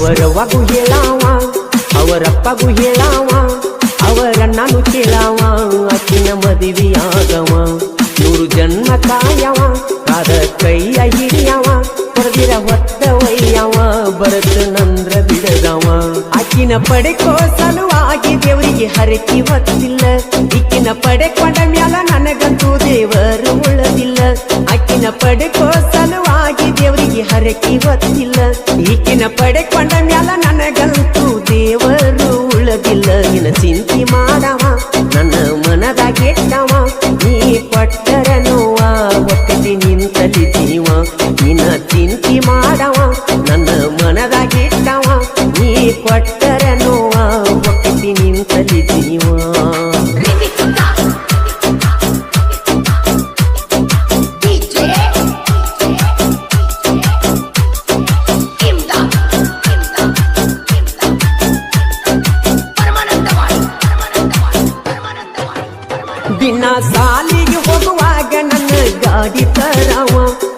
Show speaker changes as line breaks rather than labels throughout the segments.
ಅವರವ್ವಗೂ ಹೇಳಾವ ಅವರಪ್ಪಗೂ ಹೇಳಾವ ಅವರಣ್ಣನು ಕೇಳಾವ ಅಕ್ಕಿನ ಮದುವೆಯಾಗವ 100 ಜನ್ಮ ಕಾಯವ ಕಾದ ಕೈಯ ಹಿಡಿಯವ ಹೊರದಿರ ಹೊತ್ತ ಒಯ್ಯವ ಬರತನಂದ್ರ ಬಿಡದವ ಅಕ್ಕಿನ ಪಡೆಕೋ ಸಲುವಾಗಿ ದೇವರಿಗೆ ಹರಕಿ ಹೊತ್ತಿಲ್ಲ ಇಕ್ಕಿನ ಪಡೆಕೊಂಡ ಮ್ಯಾಲ ನನಗಂತೂ ದೇವರು ಉಳ್ಳದಿಲ್ಲ ಅಕ್ಕಿನ ಪಡೆಕೋ ಸಲುವಾಗಿ ದೇವರಿಗೆ ಹರಕಿ ಹೊತ್ತಿಲ್ಲ ಈಕಿನ ಪಡೆಕೊಂಡ ಮ್ಯಾಲ ನನಗಂತೂ ದೇವರು ಉಳ್ಳದಿಲ್ಲ ನಿನ್ನ ಚಿಂತೆ ಮಾಡವ ನನ್ನ ಮನದಾಗೆಟ್ಟವ ನೀ ಪಟ್ಟರ ನೋವ ಒಕ್ಕಟಿ ನಿಂತಲಿ ಜೀವ ನಿನ್ನ ಚಿಂತೆ ಮಾಡವ ನನ್ನ ಮನದಾಗೆಟ್ಟವ ನೀ ಪಟ್ಟರ ನೋವ ಒಕ್ಕಟಿ ನಿಂತಲಿ ಜೀವ ದಿನ ಸಾಲಿಗೆ ಹೋಗುವಾಗ ನನ್ನ ಗಾಡಿ ತರವ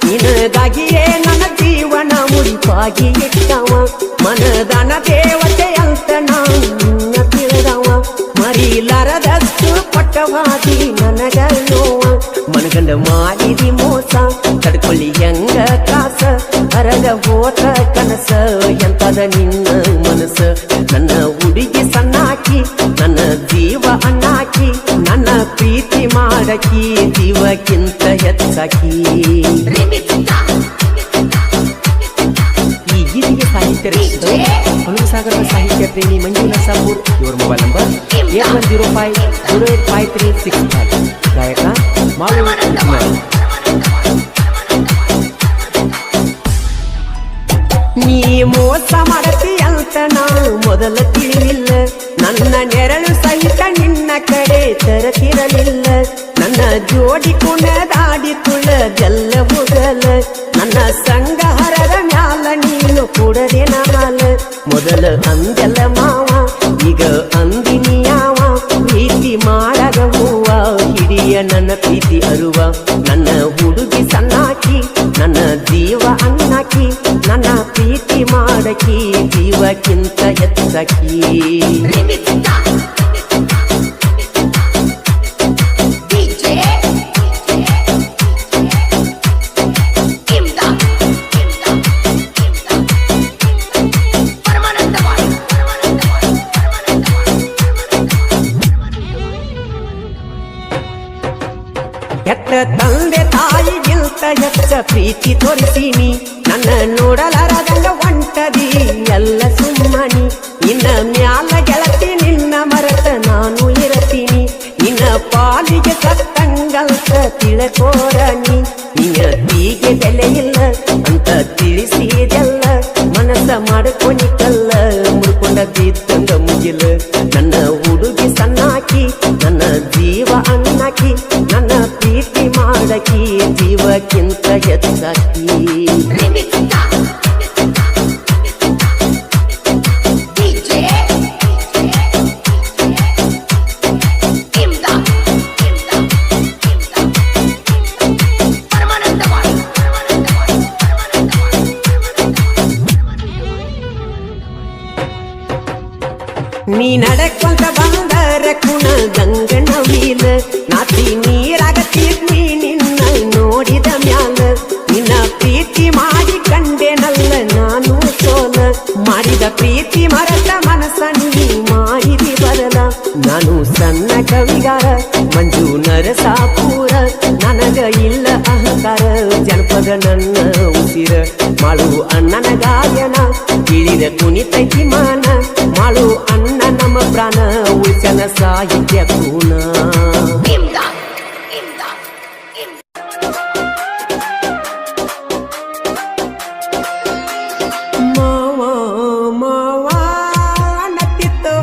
ನಿನಗಾಗಿಯೇ ನನ್ನ ಜೀವನ ಮುಡಿಪಾಗಿ ಇಟ್ಟವ ಮನದನ ದೇವತೆ ಅಂತ ನಾನು ತಿಳಿದವ ಮರಿಲಾರದಷ್ಟು ಪಟ್ಟವಾದಿ ನನಗ ನೋವ ಮನಗಂಡ ಮಾಡಿದಿ ಮೋಸ ತಡ್ಕೊಳ್ಳಿ ಹೆಂಗ ಕಾಸ ಹರದ ಹೋತ ಕನಸ ಎಂತದ ನಿನ್ನ ಮನಸ್ಸ ನನ್ನ ಹುಡುಗಿ ಸಣ್ಣಾಕಿ ನನ್ನ ಜೀವ ಅಣ್ಣಾಕಿ ನನ್ನ ಪ್ರೀತಿ ಮಾಡಕಿ ಜೀವಕ್ಕಿಂತ ಹೆಚ್ಚಾಕಿ ಈ ಗೀತೆಗೆ ಸಾಹಿತ್ಯ ರಚಿಸಿದ ಹೊನ್ನಸಾಗರದ ಸಾಹಿತ್ಯ ಪ್ರೇಮಿ ಮಂಜುನಾಥ್ ಸಾಪೂರ್ ಇವರ ಮೊಬೈಲ್ ನಂಬರ್ 8105085365 ಗಾಯಕ ಮಾವು ನೀ ಮೋಸ ಮಾಡತಿ ಅಂತ ನಾವು ಮೊದಲ ತಿಳಿಲಿಲ್ಲ ನನ್ನ ನೆರಳು ಸಹಿತ ನಿನ್ನ ಕಡೆ ತರತಿರಲಿಲ್ಲ ನನ್ನ ಜೋಡಿ ಕುಣದಾಡಿ ತುಳದೆಲ್ಲ ಮೊದಲ ನನ್ನ ಸಂಗ ಹರದ ಮ್ಯಾಲ ನೀನು ಕೂಡದೆ ನಾಲ ಮೊದಲ ಅಂದೆಲ್ಲ ಮಾವ ಈಗ ಅಂದಿನಿ ಯಾವ ಪ್ರೀತಿ ಮಾಡದ ಹೂವ ಹಿಡಿಯ ನನ್ನ ಪ್ರೀತಿ ಅರುವ ನನ್ನ ಹುಡುಗಿ ಸಣ್ಣಾಕಿ ನನ್ನ ಜೀವ ಅಣ್ಣಾಕಿ ನನ್ನ ಪ್ರೀತಿ ಮಾಡಕಿ ಜೀವಕ್ಕಿಂತ ಹೆಚ್ಚಾಕಿ ಎತ್ತ ತಂದೆ ತಾಯಿಗಿಂತ ಹೆಚ್ಚ ಪ್ರೀತಿ ತೋರಿಸೀನಿ ನನ್ನ ನೋಡಲಾರದಂಗ ಒಂಟದಿ ಎಲ್ಲ ಸುಮ್ಮನಿ ನಿನ್ನ ಮ್ಯಾಲ ಗೆಳತಿ ನಿನ್ನ ಮರೆತ ನಾನು ಇರತೀನಿ ನಿನ್ನ ಪಾಲಿಗೆ ಸತ್ತಂಗಲ್ತ ತಿಳಕೋರನಿ ನಿನ್ನ ತೀಗೆ ಬೆಲೆ ಇಲ್ಲ ಅಂತ ತಿಳಿಸಿದೆಲ್ಲ ಮನಸ್ಸ ಮಾಡ್ಕೊನಿಕಲ್ಲ ಮುಡ್ಕೊಂಡ ಬಿದ್ದಂಗ ಮುಗಿಲ ನನ್ನ ಹುಡುಗಿ ಸಣ್ಣಾಕಿ ನನ್ನ ಜೀವ ಅಣ್ಣಾಕಿ ನನ್ನ ಪ್ರೀತಿ ಮಾಡಕಿ ಜೀವಕ್ಕಿಂತ ಹೆಚ್ಚಾಕಿ ನೀ ನಡಕೊಂತ ಬಂದರ ಕುಣ ಗಂಗನ ವೀಲ ನಾತಿ ನೀರಾಗತ್ತೀ ನಿನ್ನ ನೋಡಿದ ಮ್ಯಾಲ ನಿನ್ನ ಪ್ರೀತಿ ಮಾಡಿ ಕಂಡೆನಲ್ಲ ನಾನು ಸೋಲ ಮಾಡಿದ ಪ್ರೀತಿ ಮರತ ಮನಸ್ಸ ನೀ ಮಾಡಿದಿ ಬರಲ ನಾನು ಸಣ್ಣ ಕವಿಗಾರ ಮಂಜು ನರಸಾಪುರ ನನಗ ಇಲ್ಲ ಅಹಂಕಾರ ಜನಪದ ನನ್ನ ಉಸಿರ ಮಾಡು ಅಣ್ಣನ ಗಾಯನ ತಿಳಿದ ಕುಣಿತೈತಿ ಮಾನ ಮಾಡು ಅಣ್ಣ ನಮ್ಮ ಪ್ರಾಣ ಉಳಿಸನ ಸಾಹಿತ್ಯ ಗುಣ ಮಾವ ಮಾವ ನತ್ತಿತ್ತು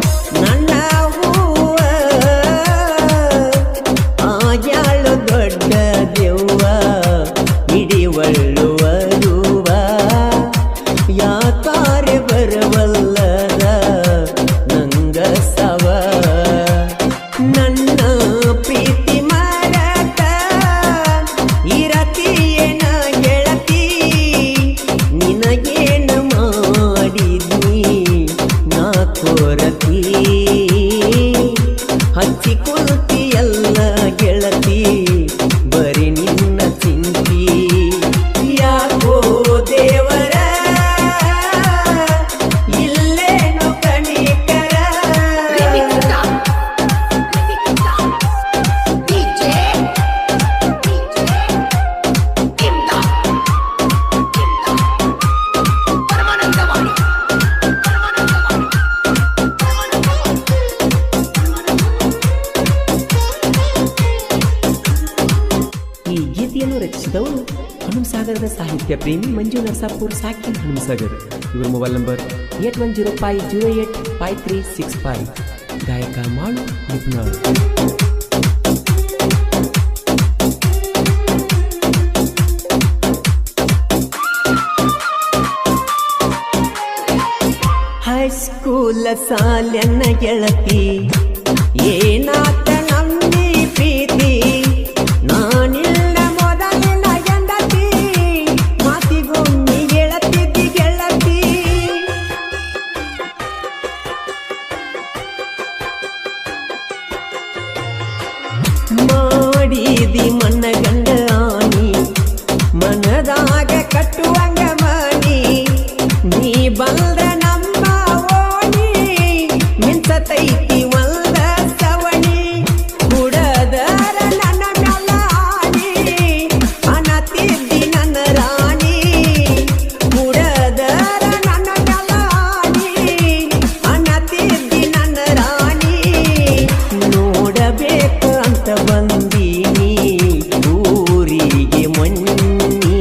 ನನ್ನ ಹೂವ ಆಯಾಳು ದೊಡ್ಡ ದೆವ್ವ ಹಿಡಿವಳ್ಳುವರುವ ಯಾಕಾರೆ ಬರವಲ್ಲದ ನಂಗ ಸವ ನನ್ನ ಪ್ರೀತಿ ಗೀತೆಯನ್ನು ರಚಿಸಿದವರು ಹನುಮಸಾಗರದ ಸಾಹಿತ್ಯ ಪ್ರೇಮಿ ಮಂಜು ನರಸಾಪುರ್ ಸಾಕಿನ್ ಹನುಮಸಾಗರ್. ಇವರ ಮೊಬೈಲ್ ನಂಬರ್ 8105085365. ಗಾಯಕ ಮಾಳು ನಿಪುಣ. ಹೈಸ್ಕೂಲ ಸಾಲ್ಯನ್ನ ಗೆಳತಿ ಏನಾತ ನಮ್ಮಿ ಪ್ರೀತಿ ನಾನಿಲ್ಲ ಮೊದಲಿನ ಗಂಡತಿ ಮಾತಿಗೊಮ್ಮಿ ಗೆಳತಿದ್ದಿ ಗೆಳತಿ ಮಾಡಿದಿ ಮನ್ನ ಗಂಡ ಆನಿ ಮನದಾಗ ಕಟ್ಟುವಂಗ ಮನಿ ನೀ ಬಂದ ತೈತಿ ಒಂದ ಸವಣಿ ಕುಡದರ ನನ್ನ ಮ್ಯಾಲಾನಿ ಅನತಿದ್ದಿ ನನ್ನ ರಾಣಿ ಕುಡದರ ನನ್ನ ಮ್ಯಾಲಾನಿ ಅನತಿದ್ದಿ ನನ್ನ ರಾಣಿ ನೋಡಬೇಕು ಅಂತ ಬಂದೀನಿ ಊರಿಗೆ ಮೊನ್ನಿ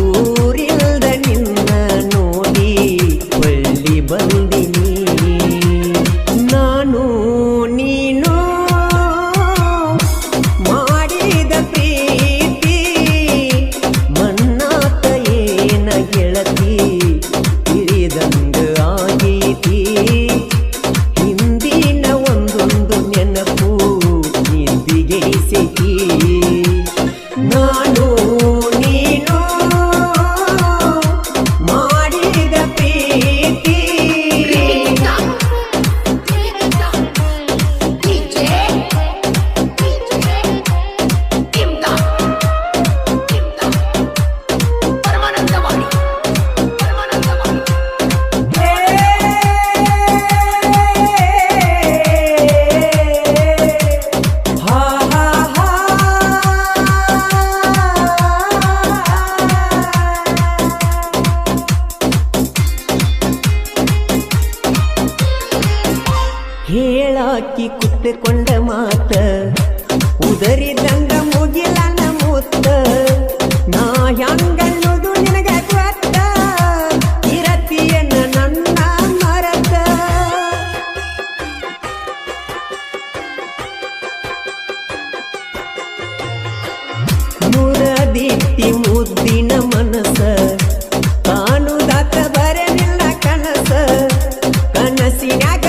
ಊರಿಲ್ದ ನಿನ್ನ ನೋಡಿ ಹೊಳ್ಳಿ ಬಂದಿನಿ ನೀನು ಮಾಡಿದ ಪ್ರೀತಿ ಮನ್ನಾತ ಏನ ಗೆಳತಿ ತಿಳಿದಂಗ ಆಗೀತಿ ಹಿಂದಿನ ಒಂದೊಂದು ನೆನಪು ನಿದ್ದಿಗೆಯಿಸಿತಿ ನಾನು ನೀನು ಮಾಡಿದ ಪ್ರೀತಿ ಹೇಳಾಕಿ ಕುತ್ತುಕೊಂಡ ಮಾತ ಉದರಿದಂಗ ಮುಗಿಲನ ಮುತ್ತ ನಾ ಹ್ಯಾಂಗನ್ನೋದು ನಿನಗ ಗೊತ್ತ ಇರತಿಯನ್ನ ನನ್ನ ಮರತ ಮುರದಿಟ್ಟಿ ಮುದ್ದಿನ ಮನಸ ಕಾಣುದಾತ ಬರಲಿಲ್ಲ ಕನಸ ಕನಸಿನ್ಯಾಗ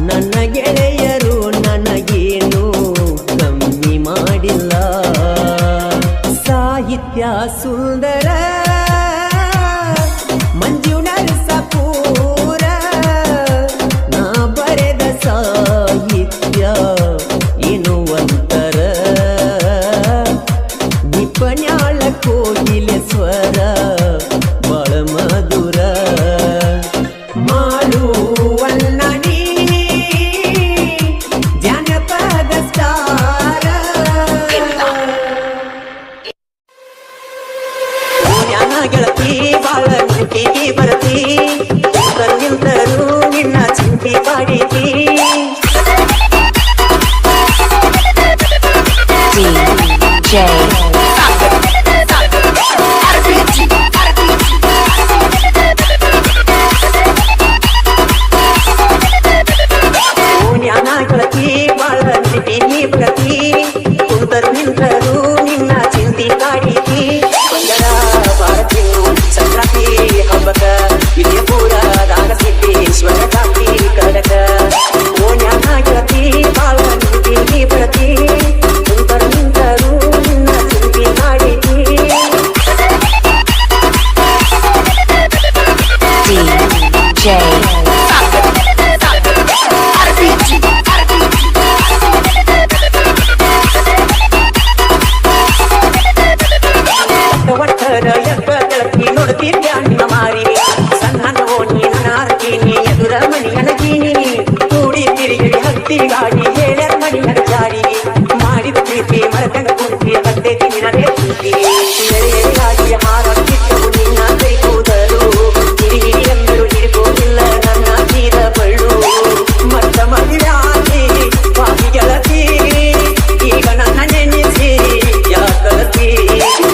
ನನ್ನ ಗೆಳೆಯರು ನನಗೇನು ಕಮ್ಮಿ ಮಾಡಿಲ್ಲ ಸಾಹಿತ್ಯ ಸುಂದರ ಮಂಜು ನರಸಾಪುರ ನಾ ಬರೆದ ಸಾಹಿತ್ಯ ಎನ್ನುವಂತರ ನಿಪಣ್ಯಾಳ ಕೋಗಿಲೆ ಸ್ವರ ಬಾಳ ಮಧುರ ಮಾಡುವನ್ನ ನೀ ಜನಪದ ಸ್ಟಾರ ಗೆಳತಿ ಬಾಳ ನೆನಪಿಗೆ ಬರತಿ ನಿಂತರೂ ನಿನ್ನ ಚಿಂತೆ ಬಾಡಿತಿ ಗೆಳತಿ ಬಾಳ ನೆನಪಿಗೆ ಬರತಿ ಕುಂತರು ನಿಂತರೂ ನಿನ್ನ ಚಿಂತೆ ಬಾಡಿತಿ ಭಾರತಿ ಸಂಕ್ರಾಂತಿ ಹಬ್ಬಕ ವಿಜಯಪುರ ದಾಗಸಿದ್ದೇಶ್ವರ ಕಾಂತಿ ಕಡಕ ತೀರ್ಗಾಣಿನ ಮಾರಿ ಸಣ್ಣನವೋ ನೀನ ಆರ್ತೀನಿ ಎದುರ ಮಣಿಯನಗೀನಿ ಕೂಡಿ ತಿರುಗಿ ಹತ್ತಿ ಗಾಡಿ ಹೇಳರ ಮಣಿಯನ ಜಾರಿ ಮಾಡಿದ ಪ್ರೀತಿ ಮರತಂಗ ಕುಂತಿ ಮತ್ತೆ ತಿನ್ನದೇ ಕೂತಿ ಗಾಡಿಯ ಹಾರ ಕಿತ್ತವು ನಿನ್ನ ಕೈ ಕೂದಲು ಹಿಡಿ ಎಂದರು ಹಿಡಿಗೋದಿಲ್ಲ ನನ್ನ ತೀರ ಬಳ್ಳು ಮತ್ತ ಮದುವೆ ಪಾಪಿ ಗೆಳತಿ ಈಗ ನನ್ನ ನೆನೆಸಿ ಯಾಕಳತಿ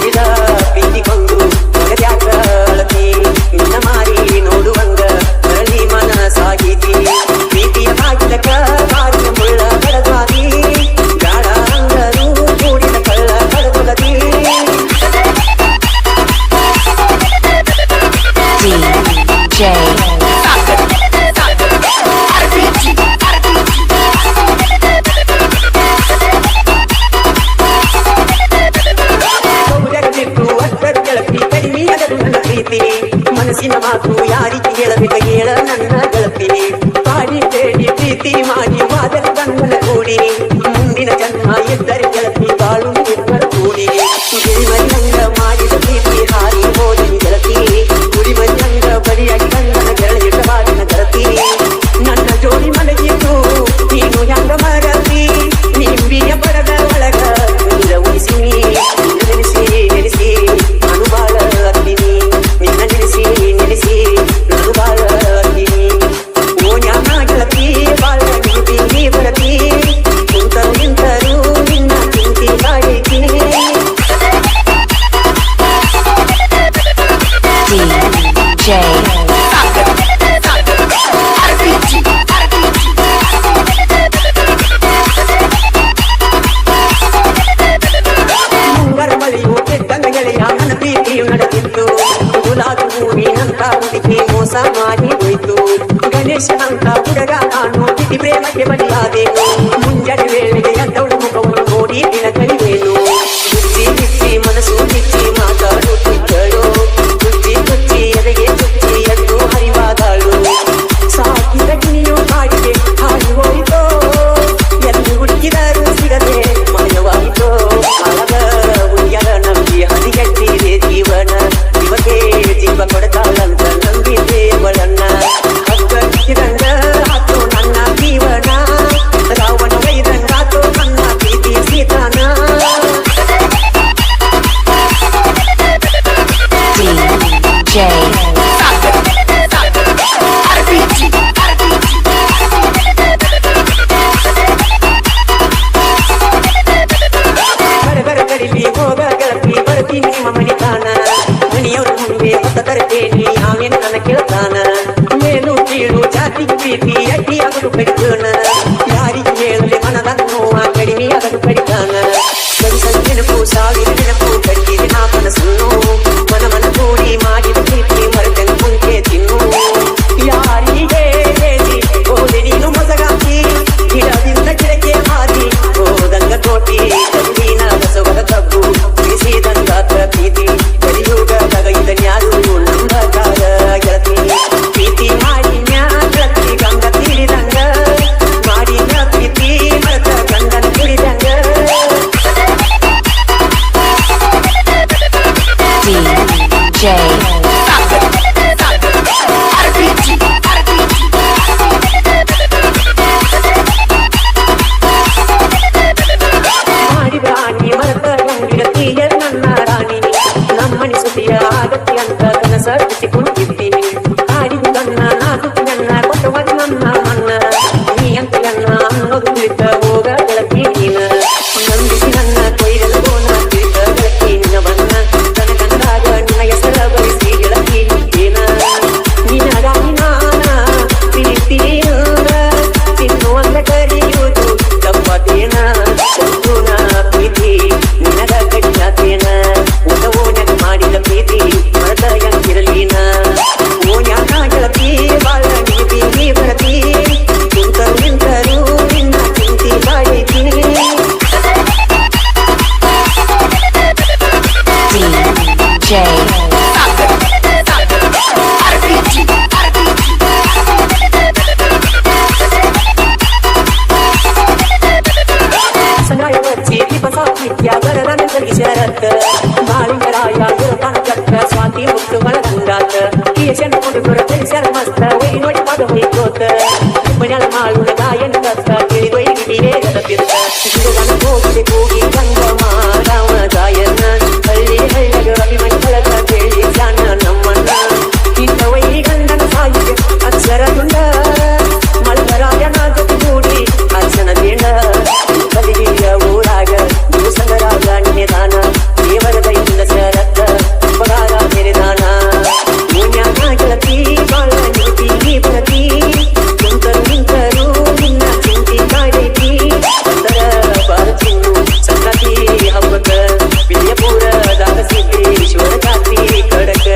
ಇದ ಪ್ರೀತಿಗೊಂದು ಮಗದ್ಯಾಕ ಅಳತಿ ನಿನ್ನ ಮಾರಿ ನೋಡುವಂಗ ಮರಳಿ ಮನ ಸಾಗಿತಿ ಪ್ರೀತಿಯ ಬಾಗಿಲಕ ಬಾರಿಯ ಮುಳ್ಳ ಕಡದಾದಿ ಗಾಢ ಅಂದರು ಕೂಡಿದ ಕಳ್ಳ ಕಡದೊಲದಿ ಮನಸ್ಸಿನ ಮಾತು ಯಾರಿಗೆ ಹೇಳಬೇಕ ಹೇಳ ನನ್ನ ಗೆಳತಿ ಪಾಡಿ ಬೇಡಿ ಪ್ರೀತಿ ಮಾಡಿ ಮಾದರ ಗಂಗಲ ಕೂಡಿ ಮುಂದಿನ ಜನ್ಮ ಇದ್ದರೆ ಗೆಳತಿ ಬಾಳು ಇಬ್ಬರ ಕೂಡಿ ಗುಡಿಮಂಗ ಮಾಡಿದ ಪ್ರೀತಿ ಹಾರಿ ಹೋದಿ ಗೆಳತಿ ಗುಡಿಮಂಗ ಬರಿಯಾಗಿ ಗಂಗನ ಗೆಳಲಿಟ್ಟ ಬಾಗಿನ ಗೆಳತಿ ನನ್ನ ಜೋಡಿ ಮಲಗಿತು ನೀನು ಹೆಂಗ ಮರತಿ ನಿಂಬಿಯ ಪಡದ ಒಳಗ ನೀರ ಉಳಿಸಿ ನೆನೆಸಿ ನೆನೆಸಿ ನಾನು ಬಾಳ ಅತ್ತೀನಿ ನಿನ್ನ ನೆನೆಸಿ ನೆನೆಸಿ ನಾನು ಬಾಳ ಅತ್ತೀನಿ ಓ ಜ್ಞಾನ ಗೆಳತಿ ಬಾಳ ನಿಂತಿ ಬರತಿ ಕುಂತರು ನಿಂತರು ನಿನ್ನ ಚಿಂತಿ ಕಾಡಿತೀನಿ ಮುಂಗರ ಮಳೆಯು ಕೆಟ್ಟಂಗ ಗೆಳೆಯ ನನ್ನ ಪ್ರೀತಿಯು ನಡೆದಿತ್ತು ಗುಲಾಬಿ ಹೂವಿನಂತ ಹುಡುಗಿ ಮೋಸ ಮಾಡಿ ಹೋಯ್ತು ಗಣೇಶನಂತ ಹುಡುಗ ನಾನು ಪ್ರೀತಿ ಪ್ರೇಮಕ್ಕೆ ಬಲಿಯಾದೆನು ಮುಂಜಾನೆ ವೇಳೆಗೆ ಎದ್ದವಳ ಮುಖವನ್ನು ನೋಡಿ ದಿನ ಕಲಿವೇನು ಬಿಚ್ಚಿ ಬಿಚ್ಚಿ ಮನಸ್ಸು ಬಿಚ್ಚಿ ಮಾತಾಡುತ್ತಿದ್ದಳು ಕುಚ್ಚಿ ಕುಚ್ಚಿ ಎದೆಗೆ ಚುಚ್ಚಿ ಎದ್ದು ಹರಿವಾದಳು ಸಾಕಿದ ಗಿಣಿಯು ಕಾಡಿಗೆ ಹಾರಿ ಹೋಯಿತೋ ಎಲ್ಲಿ ಹುಡುಕಿದರೂ ಸಿಗದೆ ಮಯವಾಯಿತೋ ಆಗ ಹುಡುಗರ ನಂಬಿ ಹರಿಗಟ್ಟಿದೆ ಜೀವನ ಇವಕ್ಕೆ ಜೀವ ಕೊಡತಾಳಂತ ನಂಬಿದೆ ಅವಳನ್ನ ಹಕ್ಕಿದಂಗ ಆತೋ ನನ್ನ ಜೀವನ ರಾವಣ ವೈದಂಗಾತೋ ನನ್ನ ಪ್ರೀತಿ ಸೀತಾನ ಕಡಿಲಿ ಹೋಗ ಗೆಳತಿ ಬರ್ತೀನಿ ನಿಮ್ಮ ಮಣಿತಾನ ಮನೆಯವ್ರ ಮುಂದೆ ಹೊತ್ತ ತರ್ತೇನಿ ನಾವೇನು ನನ್ನ ಕೇಳ್ತಾನ ಮೇಲು ಕೀಳು ಜಾತಿ ಪ್ರೀತಿ ಅಡ್ಡಿ ಆಗಲು ಕಡಿತಾನ ಯಾರಿಗೆ ಹೇಳಲಿ ಮನದ ನೋವ ಕಡಿಮೆ ಆಗಲು ಕಡಿತಾನ ನೆನಪು ಸಾವಿರ ನೆನಪು ಕಟ್ಟಿದೆ ನಾ ಕನಸನ್ನು ಮನ ಮನ ಕೂಡಿ ಮಾಡಿದ ಪ್ರೀತಿ ಮರತಂಗ ಮುಂಚೆ ತಿನ್ನು ಯಾರಿಗೆ ಹೇಳಿ ಹೋದೆ ನೀನು ಮೊಸಗಾಕಿ ಗಿಡದಿಂದ ಗಿಡಕ್ಕೆ ಹಾರಿ ಹೋದಂಗ ಕೋಟಿ ಕಬ್ಬಿನ ಬಸವದ ಕಬ್ಬು ಬಿಸಿದಂಗಾತ ಪ್ರೀತಿ ಕಲಿಯುಗದಾಗ ಇದನ್ಯಾರು ನಂಬಕಾಗ ಗೆಳತಿ ಪ್ರೀತಿ ಮಾಡಿ ಗೆಳತಿ ಗಂಗ ತೀರಿದಂಗ ಮಾಡಿ ಮುಂದಾತ ಕೇಶನ ಹುಡುಗರ ಪರಿಸರ ಮಸ್ತ ಒಯ್ ನೋಡಿ ಪದ ಹೊಯ್ಕೋತ ಮನ್ಯಾಳ ಮಾಳುನ ಗಾಯನ ಕತ್ತ ತಿಳಿದೊಯ್ಗಿ ಬೇಗದ ಪಿತ್ತ ಶಿರುಗನ ಹೋಗಿದೆ ಕೂಗಿ ಗಂಗಮ್ಮ ರಾಮ ಗಾಯನ ಹಳ್ಳಿ ಹಳ್ಳಗ ಅಭಿಮನ್ ಬಳಗ ಕೇಳಿ ಜಾನ ನಮ್ಮನ್ನ ಇಂಥ ವೈ ಗಂಡನ ಸಾಯಿಗೆ ಅಕ್ಷರ ತುಂಡ ಮಲ್ಪರಾಯನ ಜೊತೆಗೂಡಿ ಅರ್ಚನ ದೇಣ ಬಲಿಗಿರಿಯ ಊರಾಗ ಸಂಗರಾಗ ನಿಧಾನ ದೇವರ ದೈನ ಶರತ್ತ ಪಗಾರ ನಿಧಾನ ಪುಣ್ಯಾನ ಗೆಳತಿ ಬಾಳ ನೀತಿ ಬರತಿ ಕುಂತರು ನಿಂತರು ನಿನ್ನ ಚಿಂತಿ ಕಾಡೈತಿ ಅಂದರ ಬಾರಚಿನ್ನು ಸಂಕ್ರಾಂತಿ ಹಬ್ಬಕ್ಕ ವಿಜಯಪುರದಾಗ ಸಿದ್ದೇಶ್ವರ ಜಾತ್ರಿ ಕಡಕ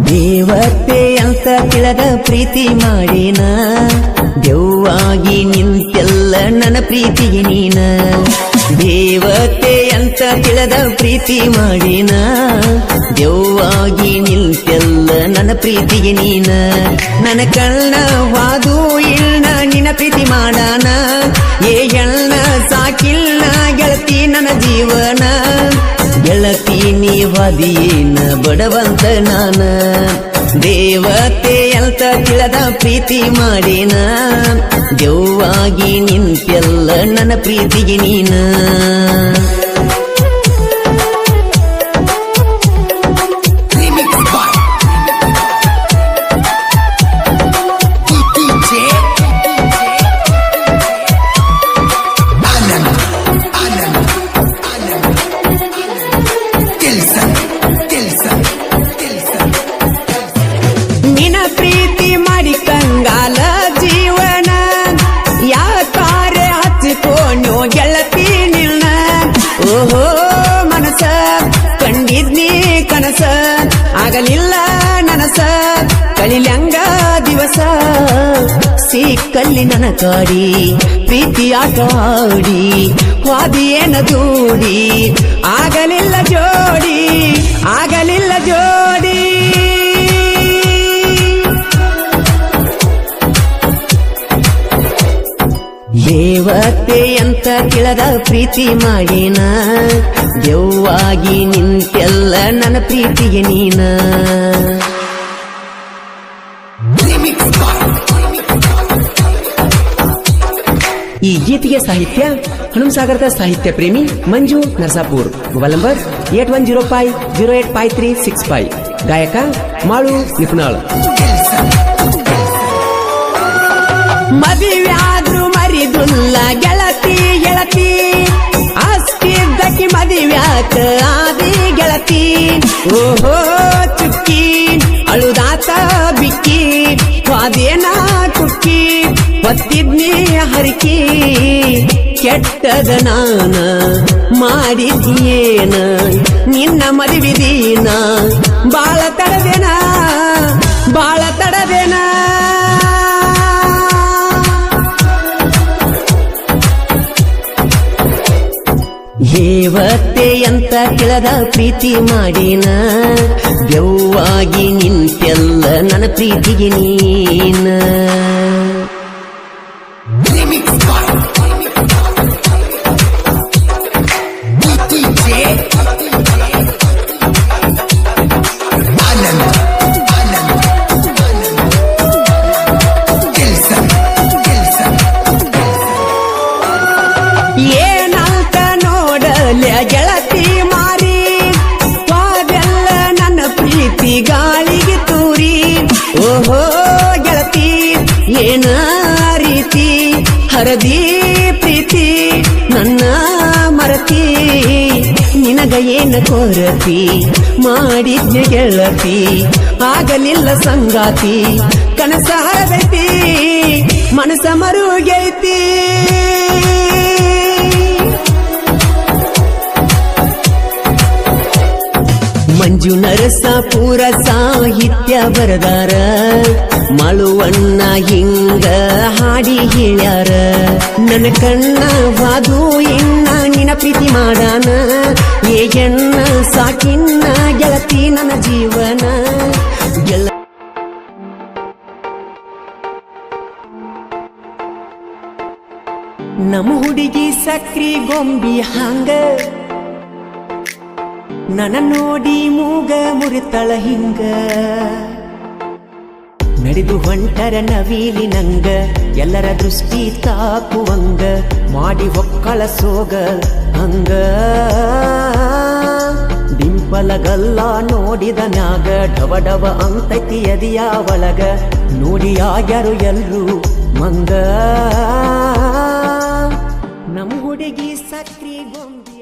ದೇವತೆ ಅಂತ ತಿಳಿದ ಪ್ರೀತಿ ಮಾಡಿನ ದೆವ್ವಾಗಿ ನಿಂತೆಲ್ಲ ನನ್ನ ಪ್ರೀತಿಗೆ ನೀನ ದೇವತೆ ಅಂತ ತಿಳಿದ ಪ್ರೀತಿ ಮಾಡಿನ ದೆವ್ವಾಗಿ ನಿಂತೆಲ್ಲ ನನ್ನ ಪ್ರೀತಿಗೆ ನೀನ ನನ್ನ ಕಳ್ಳ ವಾದು ಇಲ್ಲ ನಿನ್ನ ಪ್ರೀತಿ ಮಾಡಾನ ಏ ಎಳ್ಳ ಸಾಕಿಲ್ಲ ಗೆಳತಿ ನನ್ನ ಜೀವನ ಗೆಳತಿ ನೀವದಿಯೇನ ಬಡವಂತ ನಾನ ದೇವತೆ ಅಂತ ತಿಳಿದ ಪ್ರೀತಿ ಮಾಡಿನ ದೆವ್ವಾಗಿ ನಿಂತೆಲ್ಲ ನನ್ನ ಪ್ರೀತಿಗೆ ನೀನ ನಿನ್ನ ಪ್ರೀತಿ ಮಾಡಿ ಕಂಗಾಲ ಜೀವನ ಯಾಕಾರೆ ಹಚ್ಚಿಕೋಣು ಗೆಳತಿ ನಿನ್ನ ಓಹೋ ಮನಸ ಕಂಡಿದ್ನಿ ಕನಸ ಆಗಲಿಲ್ಲ ನನಸ ಕಳಿಲ್ಯಂಗ ದಿವಸ ಸಿಕ್ಕಲ್ಲಿ ನನ್ನ ಕಾಡಿ ಪ್ರೀತಿ ಆಟ ಆಡಿ ವಾದಿಯೇನ ದೂಡಿ ಆಗಲಿಲ್ಲ ಜೋಡಿ ಆಗಲಿಲ್ಲ ಜೋಡಿ ದೇವತೆ ಅಂತ ತಿಳಿದ ಪ್ರೀತಿ ಮಾಡಿನ ದೆವ್ವಾಗಿ ನಿಂತೆಲ್ಲ ನನ್ನ ಪ್ರೀತಿಗೆ ನೀನ ಈ ಗೀತೆಗೆ ಸಾಹಿತ್ಯ ಹನುಮಸಾಗರದ ಸಾಹಿತ್ಯ ಪ್ರೇಮಿ ಮಂಜು ನರಸಾಪುರ್ ಮೊಬೈಲ್ ನಂಬರ್ 8105085365 ಗಾಯಕ ಮಾಳು ನಿಪುಣಾಳ್ ಮದುವೆಯಾದ್ರು ಮರಿದುಲ್ಲ ಗೆಳತಿ ಗೆಳತಿ ಅಷ್ಟಿದ್ದಕ್ಕೆ ಮದುವ್ಯಾಕ ಆದಿ ಗೆಳತಿ ಓಹೋ ಚುಕ್ಕಿ ಅಳುದಾತ ಬಿಕ್ಕಿ ವಾದೇನ ಕುಕ್ಕಿ ಒತ್ತಿದ್ನಿ ಹರಿಕಿ ಕೆಟ್ಟದ ನಾನ ಮಾಡಿದ್ಯೇನ ನಿನ್ನ ಮದುವಿದೀನ ಬಾಳ ತಡದೇನ ಬಾಳ ತಡದೇನ ದೇವತೆ ಅಂತ ತಿಳಿದ ಪ್ರೀತಿ ಮಾಡಿನ ದೆವ್ವಾಗಿ ನಿಂತೆಲ್ಲ ನನ್ನ ಪ್ರೀತಿಗೆ ನೀನ ಗೆಳತಿ ಮಾರಿ ವಾದೆಲ್ಲ ನನ್ನ ಪ್ರೀತಿ ಗಾಳಿಗೆ ತೂರಿ ಓಹೋ ಗೆಳತಿ ಏನ ರೀತಿ ಹರದಿ ಪ್ರೀತಿ ನನ್ನ ಮರತಿ ನಿನಗ ಏನ ಕೊರತಿ ಮಾಡಿದ್ಯ ಗೆಳತಿ ಆಗಲಿಲ್ಲ ಸಂಗಾತಿ ಕನಸ ಹರದೈತಿ ಮನಸ ಮರುಗೈತಿ ಮಂಜು ನರಸಾಪುರ ಸಾಹಿತ್ಯ ಬರದಾರ ಮಳುವಣ್ಣ ಹಿಂಗ ಹಾಡಿ ಹೇಳ್ಯಾರ ನನ್ನ ಕಣ್ಣ ವಾದು ಇನ್ನ ನಿನ ಪ್ರೀತಿ ಮಾಡಾನ ಏ ಎಣ್ಣ ಸಾಕಿನ್ನ ಗೆಳತಿ ನನ್ನ ಜೀವನ ನಮ್ಮ ಹುಡುಗಿ ಸಕ್ರಿ ಗೊಂಬಿ ಹಂಗ ನನ್ನ ನೋಡಿ ಮೂಗ ಮುರಿತಳ ಹಿಂಗ ನಡೆದು ಹೊಂಟರ ನವೀಲಿ ನಂಗ ಎಲ್ಲರ ದೃಷ್ಟಿ ತಾಕುವಂಗ ಮಾಡಿ ಹೊಕ್ಕಳ ಸೋಗ ಹಂಗ ಡಿಂಪಲಗಲ್ಲ ನೋಡಿದ ಮ್ಯಾಗ ಡವ ಡವ ಅಂತೈತಿ ಎದಿಯ ಒಳಗ ನೋಡಿ ಆಗ್ಯಾರು ಎಲ್ರು ಮಂಗ ನಮ್ಮ ಹುಡುಗಿ ಸಕ್ರಿ ಗೊಂಬಿ